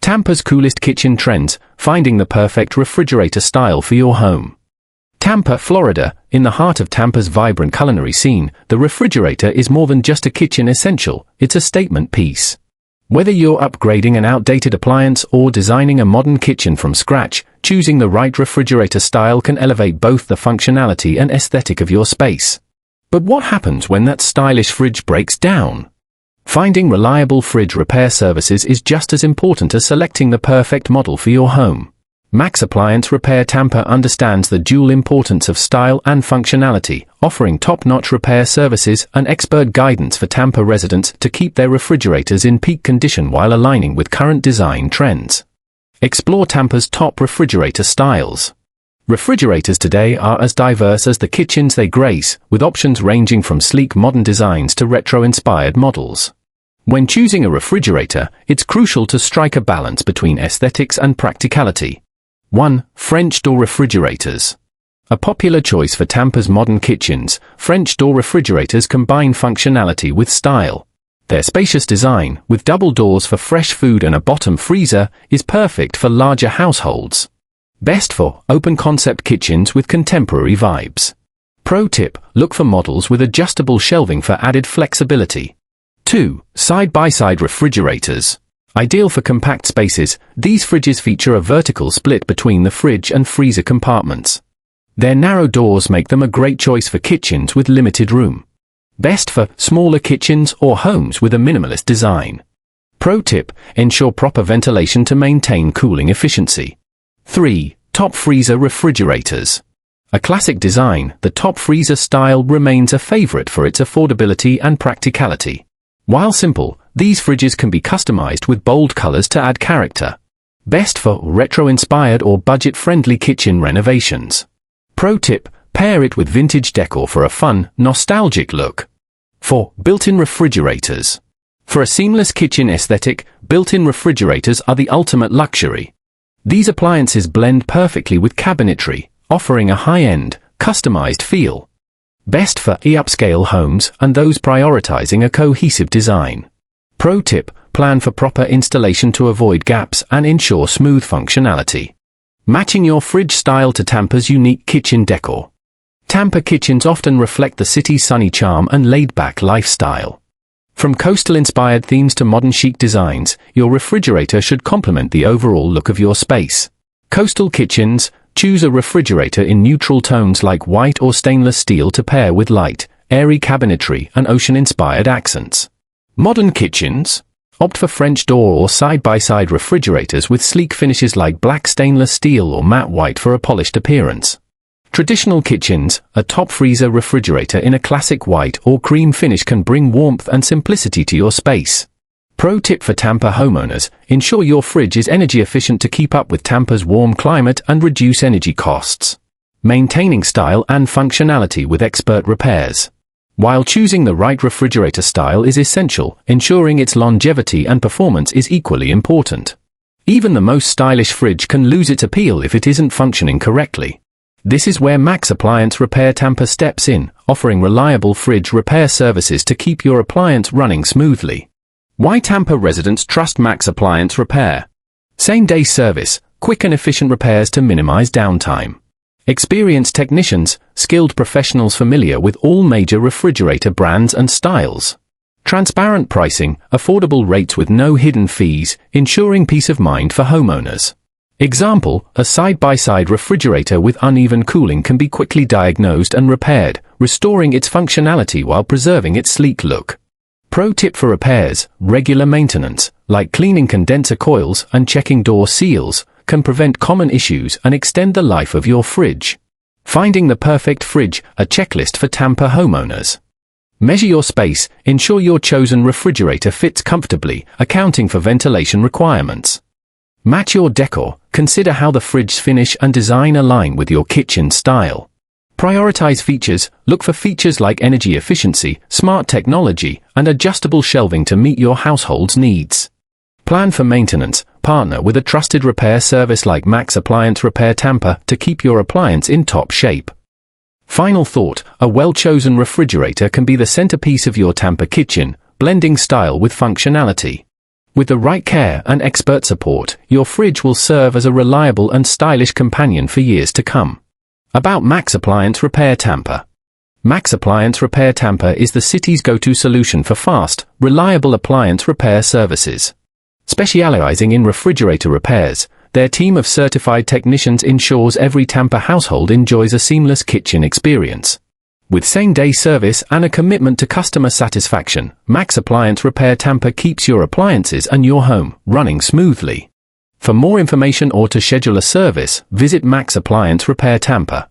Tampa's coolest kitchen trends, finding the perfect refrigerator style for your home. Tampa, Florida. In the heart of Tampa's vibrant culinary scene, the refrigerator is more than just a kitchen essential, it's a statement piece. Whether you're upgrading an outdated appliance or designing a modern kitchen from scratch, choosing the right refrigerator style can elevate both the functionality and aesthetic of your space. But what happens when that stylish fridge breaks down? Finding reliable fridge repair services is just as important as selecting the perfect model for your home. Appliance Repair Tampa understands the dual importance of style and functionality, offering top-notch repair services and expert guidance for Tampa residents to keep their refrigerators in peak condition while aligning with current design trends. Explore Tampa's top refrigerator styles. Refrigerators today are as diverse as the kitchens they grace, with options ranging from sleek modern designs to retro-inspired models. When choosing a refrigerator, it's crucial to strike a balance between aesthetics and practicality. 1. French door refrigerators. A popular choice for Tampa's modern kitchens, French door refrigerators combine functionality with style. Their spacious design, with double doors for fresh food and a bottom freezer, is perfect for larger households. Best for open-concept kitchens with contemporary vibes. Pro tip: look for models with adjustable shelving for added flexibility. 2. Side-by-side refrigerators. Ideal for compact spaces, these fridges feature a vertical split between the fridge and freezer compartments. Their narrow doors make them a great choice for kitchens with limited room. Best for smaller kitchens or homes with a minimalist design. Pro tip: ensure proper ventilation to maintain cooling efficiency. 3. Top freezer refrigerators. A classic design, the top freezer style remains a favorite for its affordability and practicality. While simple, these fridges can be customized with bold colors to add character. Best for retro-inspired or budget-friendly kitchen renovations. Pro tip: pair it with vintage decor for a fun, nostalgic look. 4. Built-in refrigerators. For a seamless kitchen aesthetic, built-in refrigerators are the ultimate luxury. These appliances blend perfectly with cabinetry, offering a high-end, customized feel. Best for upscale homes and those prioritizing a cohesive design. Pro tip: plan for proper installation to avoid gaps and ensure smooth functionality. Matching your fridge style to Tampa's unique kitchen decor. Tampa kitchens often reflect the city's sunny charm and laid-back lifestyle. From coastal-inspired themes to modern chic designs, your refrigerator should complement the overall look of your space. Coastal kitchens: choose a refrigerator in neutral tones like white or stainless steel to pair with light, airy cabinetry and ocean-inspired accents. Modern kitchens: opt for French door or side-by-side refrigerators with sleek finishes like black stainless steel or matte white for a polished appearance. Traditional kitchens: a top freezer refrigerator in a classic white or cream finish can bring warmth and simplicity to your space. Pro tip for Tampa homeowners: ensure your fridge is energy efficient to keep up with Tampa's warm climate and reduce energy costs. Maintaining style and functionality with expert repairs. While choosing the right refrigerator style is essential, ensuring its longevity and performance is equally important. Even the most stylish fridge can lose its appeal if it isn't functioning correctly. This is where Appliance Repair Tampa steps in, offering reliable fridge repair services to keep your appliance running smoothly. Why Tampa residents trust Appliance Repair? Same-day service, quick and efficient repairs to minimize downtime. Experienced technicians, skilled professionals familiar with all major refrigerator brands and styles. Transparent pricing, affordable rates with no hidden fees, ensuring peace of mind for homeowners. Example: a side-by-side refrigerator with uneven cooling can be quickly diagnosed and repaired, restoring its functionality while preserving its sleek look. Pro tip for repairs: regular maintenance, like cleaning condenser coils and checking door seals, can prevent common issues and extend the life of your fridge. Finding the perfect fridge, a checklist for Tampa homeowners. Measure your space, ensure your chosen refrigerator fits comfortably, accounting for ventilation requirements. Match your decor, consider how the fridge's finish and design align with your kitchen style. Prioritize features, look for features like energy efficiency, smart technology, and adjustable shelving to meet your household's needs. Plan for maintenance, partner with a trusted repair service like Appliance Repair Tampa to keep your appliance in top shape. Final thought: a well-chosen refrigerator can be the centerpiece of your Tampa kitchen, blending style with functionality. With the right care and expert support, your fridge will serve as a reliable and stylish companion for years to come. About Max Appliance Repair Tampa. Max Appliance Repair Tampa is the city's go-to solution for fast, reliable appliance repair services. Specializing in refrigerator repairs, their team of certified technicians ensures every Tampa household enjoys a seamless kitchen experience. With same-day service and a commitment to customer satisfaction, Max Appliance Repair Tampa keeps your appliances and your home running smoothly. For more information or to schedule a service, visit Max Appliance Repair Tampa.